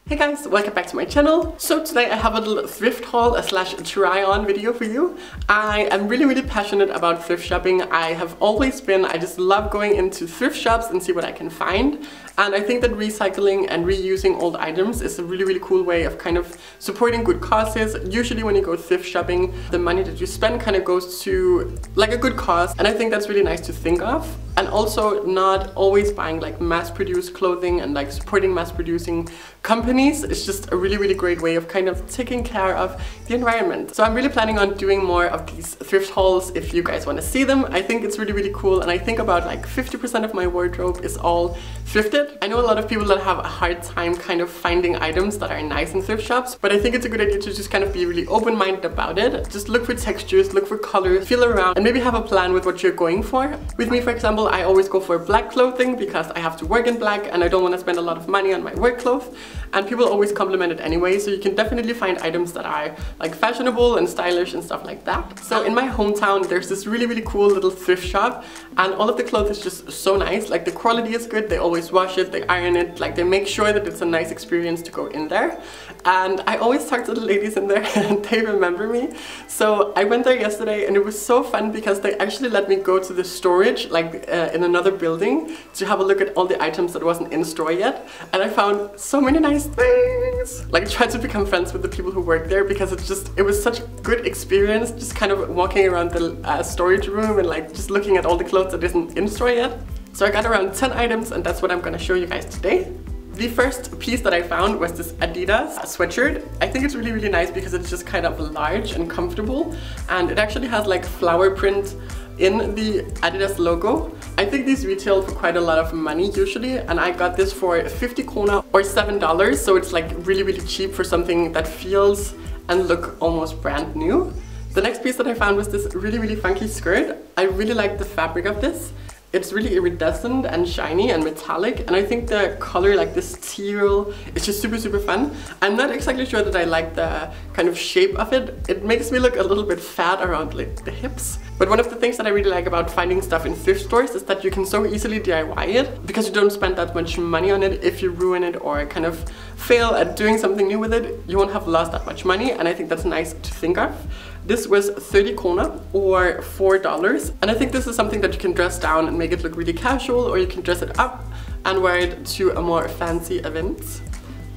Hey guys, welcome back to my channel. So today I have a little thrift haul slash try on video for you. I am really passionate about thrift shopping. I have always been. I just love going into thrift shops and see what I can find. And I think that recycling and reusing old items is a really cool way of kind of supporting good causes. Usually when you go thrift shopping, the money that you spend kind of goes to like a good cause. And I think that's really nice to think of. And also not always buying like mass-produced clothing and like supporting mass-producing companies. It's just a really great way of kind of taking care of the environment. So I'm really planning on doing more of these thrift hauls if you guys want to see them. I think it's really cool, and I think about like 50% of my wardrobe is all thrifted. I know a lot of people that have a hard time kind of finding items that are nice in thrift shops, but I think it's a good idea to just kind of be really open-minded about it. Just look for textures, look for colors, feel around, and maybe have a plan with what you're going for. With me, for example, I always go for black clothing because I have to work in black and I don't want to spend a lot of money on my work clothes. And people always compliment it anyway, so you can definitely find items that are like fashionable and stylish and stuff like that. So in my hometown, there's this really cool little thrift shop, and all of the clothes is just so nice. Like the quality is good, they always wash it, they iron it, like they make sure that it's a nice experience to go in there. And I always talk to the ladies in there and they remember me. So I went there yesterday and it was so fun because they actually let me go to the storage, like in another building, to have a look at all the items that wasn't in store yet. And I found so many nice things. Like I tried to become friends with the people who work there because it was such a good experience just kind of walking around the storage room and like just looking at all the clothes that isn't in store yet. So I got around 10 items and that's what I'm gonna show you guys today. The first piece that I found was this Adidas sweatshirt. I think it's really nice because it's just kind of large and comfortable, and it actually has like flower print in the Adidas logo. I think these retail for quite a lot of money usually, and I got this for 50 krona or $7, so it's like really cheap for something that feels and look almost brand new. The next piece that I found was this really funky skirt. I really like the fabric of this. It's really iridescent and shiny and metallic, and I think the color, like this teal, is just super fun. I'm not exactly sure that I like the kind of shape of it. It makes me look a little bit fat around like the hips. But one of the things that I really like about finding stuff in thrift stores is that you can so easily DIY it because you don't spend that much money on it. If you ruin it or kind of fail at doing something new with it, you won't have lost that much money, and I think that's nice to think of. This was 30 krona or $4, and I think this is something that you can dress down and make it look really casual, or you can dress it up and wear it to a more fancy event.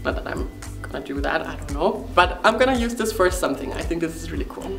Not that I'm gonna do that, I don't know, but I'm gonna use this for something. I think this is really cool.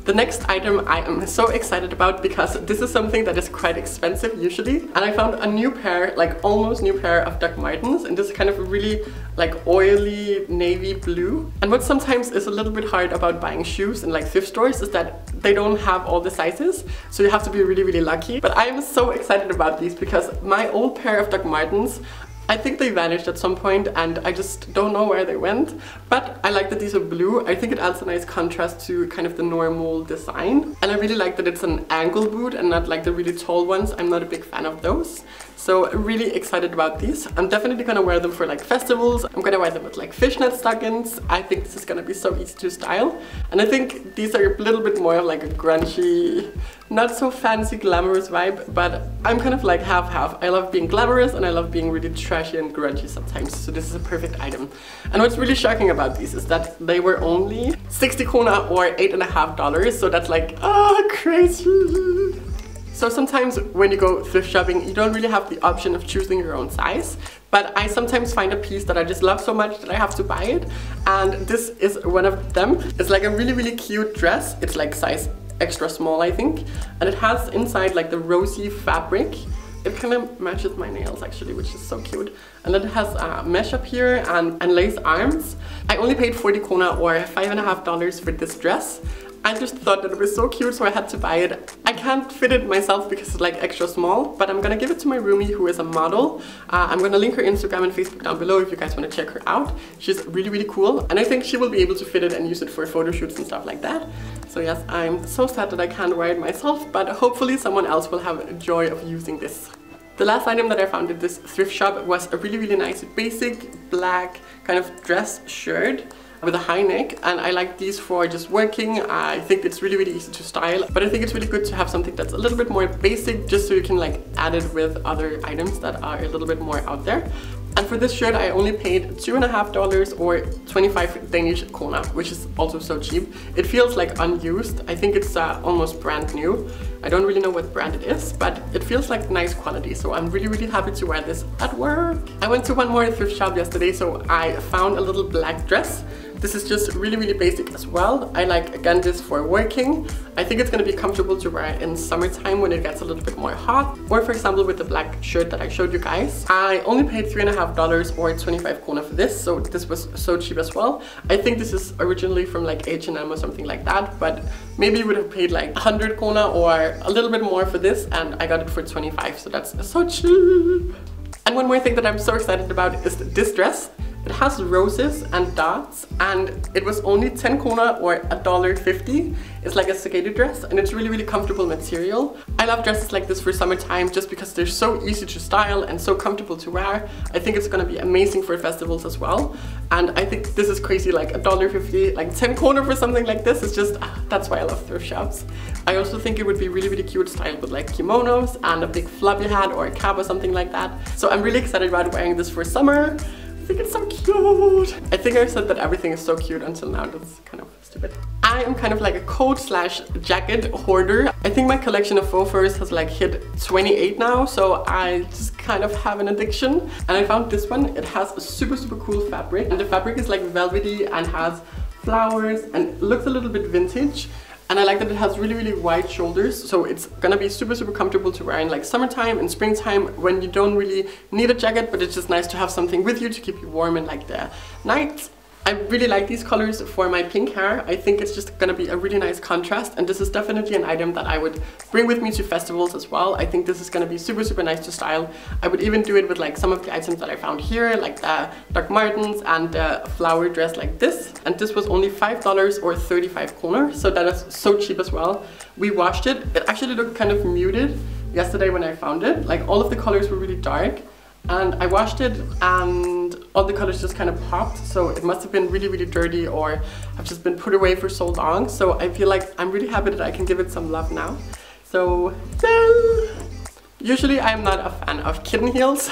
The next item I am so excited about because this is something that is quite expensive usually, and I found a new pair, like almost new pair of Doc Martens, in this kind of really like oily navy blue. And what sometimes is a little bit hard about buying shoes in like thrift stores is that they don't have all the sizes, so you have to be really lucky. But I am so excited about these because my old pair of Doc Martens, I think they vanished at some point and I just don't know where they went, but I like that these are blue. I think it adds a nice contrast to kind of the normal design, and I really like that it's an ankle boot and not like the really tall ones. I'm not a big fan of those. So really excited about these. I'm definitely gonna wear them for like festivals. I'm gonna wear them with like fishnet stockings. I think this is gonna be so easy to style. And I think these are a little bit more of like a grungy, not so fancy glamorous vibe, but I'm kind of like half-half. I love being glamorous and I love being really trashy and grungy sometimes, so this is a perfect item. And what's really shocking about these is that they were only 60 krona or $8.50, so that's like, oh, crazy. So sometimes when you go thrift shopping, you don't really have the option of choosing your own size, but I sometimes find a piece that I just love so much that I have to buy it, and this is one of them. It's like a really cute dress. It's like size extra small, I think, and it has inside like the rosy fabric. It kind of matches my nails actually, which is so cute. And then it has mesh up here and lace arms. I only paid 40 krona or $5.50 for this dress. I just thought that it was so cute, so I had to buy it. I can't fit it myself because it's like extra small, but I'm gonna give it to my roomie who is a model. I'm gonna link her Instagram and Facebook down below if you guys want to check her out. She's really cool, and I think she will be able to fit it and use it for photo shoots and stuff like that. So yes, I'm so sad that I can't wear it myself, but hopefully someone else will have a joy of using this. The last item that I found in this thrift shop was a really nice basic black kind of dress shirt with a high neck, and I like these for just working. I think it's really easy to style, but I think it's really good to have something that's a little bit more basic, just so you can like add it with other items that are a little bit more out there. And for this shirt I only paid $2.50 or 25 Danish krona, which is also so cheap. It feels like unused. I think it's almost brand new. I don't really know what brand it is, but it feels like nice quality, so I'm really happy to wear this at work. I went to one more thrift shop yesterday, so I found a little black dress. This is just really basic as well. I like, again, this for working. I think it's gonna be comfortable to wear in summertime when it gets a little bit more hot. Or for example, with the black shirt that I showed you guys. I only paid $3.50 or 25 krona for this, so this was so cheap as well. I think this is originally from like H&M or something like that, but maybe you would have paid like 100 krona or a little bit more for this, and I got it for 25, so that's so cheap. And one more thing that I'm so excited about is this dress. It has roses and dots, and it was only 10 krona or $1.50. It's like a skater dress, and it's really comfortable material. I love dresses like this for summertime just because they're so easy to style and so comfortable to wear. I think it's gonna be amazing for festivals as well. And I think this is crazy, like $1.50, like 10 krona for something like this is just, that's why I love thrift shops. I also think it would be really cute styled with like kimonos and a big floppy hat or a cap or something like that. So I'm really excited about wearing this for summer. I think it's so cute. I think I've said that everything is so cute until now. That's kind of stupid. I am kind of like a coat slash jacket hoarder. I think my collection of faux furs has like hit 28 now, so I just kind of have an addiction. And I found this one. It has a super cool fabric, and the fabric is like velvety and has flowers and looks a little bit vintage. And I like that it has really wide shoulders, so it's gonna be super comfortable to wear in like summertime and springtime when you don't really need a jacket, but it's just nice to have something with you to keep you warm in like the night. I really like these colors for my pink hair. I think it's just gonna be a really nice contrast, and this is definitely an item that I would bring with me to festivals as well. I think this is gonna be super nice to style. I would even do it with like some of the items that I found here, like the dark Martens and the flower dress like this. And this was only $5 or 35 kronor, so that is so cheap as well. We washed it. It actually looked kind of muted yesterday when I found it. Like all of the colors were really dark. And I washed it and all the colors just kind of popped, so it must have been really dirty or have just been put away for so long. So I feel like I'm really happy that I can give it some love now. So yeah. Usually I'm not a fan of kitten heels,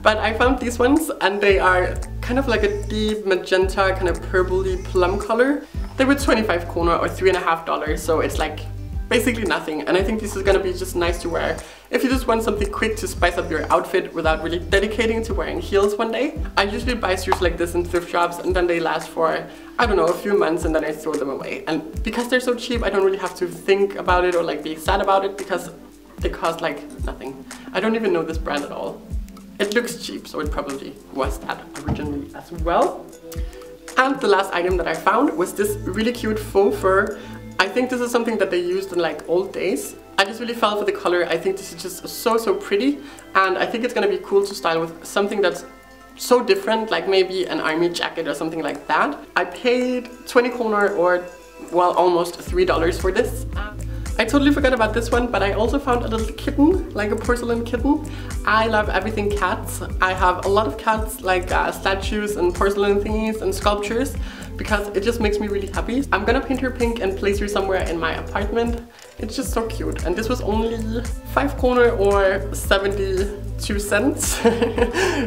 but I found these ones and they are kind of like a deep magenta, kind of purpley plum color. They were 25 krona or $3.50, so it's like basically nothing, and I think this is gonna be just nice to wear if you just want something quick to spice up your outfit without really dedicating to wearing heels one day. I usually buy shoes like this in thrift shops, and then they last for, I don't know, a few months, and then I throw them away. And because they're so cheap, I don't really have to think about it or like be sad about it because they cost like nothing. I don't even know this brand at all. It looks cheap, so it probably was that originally as well. And the last item that I found was this really cute faux fur. I think this is something that they used in like old days. I just really fell for the color. I think this is just so pretty, and I think it's gonna be cool to style with something that's so different, like maybe an army jacket or something like that. I paid 20 kronor or, well, almost $3 for this. I totally forgot about this one, but I also found a little kitten, like a porcelain kitten. I love everything cats. I have a lot of cats, like statues and porcelain thingies and sculptures, because it just makes me really happy. I'm gonna paint her pink and place her somewhere in my apartment. It's just so cute. And this was only 5 kronor or 72 cents,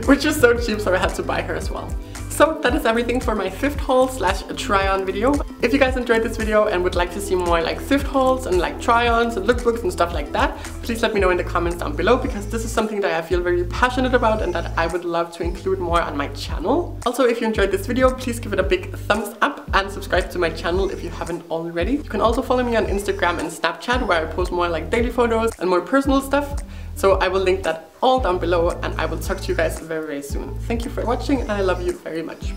which is so cheap, so I had to buy her as well. So that is everything for my thrift haul slash try on video. If you guys enjoyed this video and would like to see more like thrift hauls and like try-ons and lookbooks and stuff like that, please let me know in the comments down below, because this is something that I feel very passionate about and that I would love to include more on my channel. Also, if you enjoyed this video, please give it a big thumbs up and subscribe to my channel if you haven't already. You can also follow me on Instagram and Snapchat, where I post more like daily photos and more personal stuff. So I will link that all down below, and I will talk to you guys very soon. Thank you for watching, and I love you very much.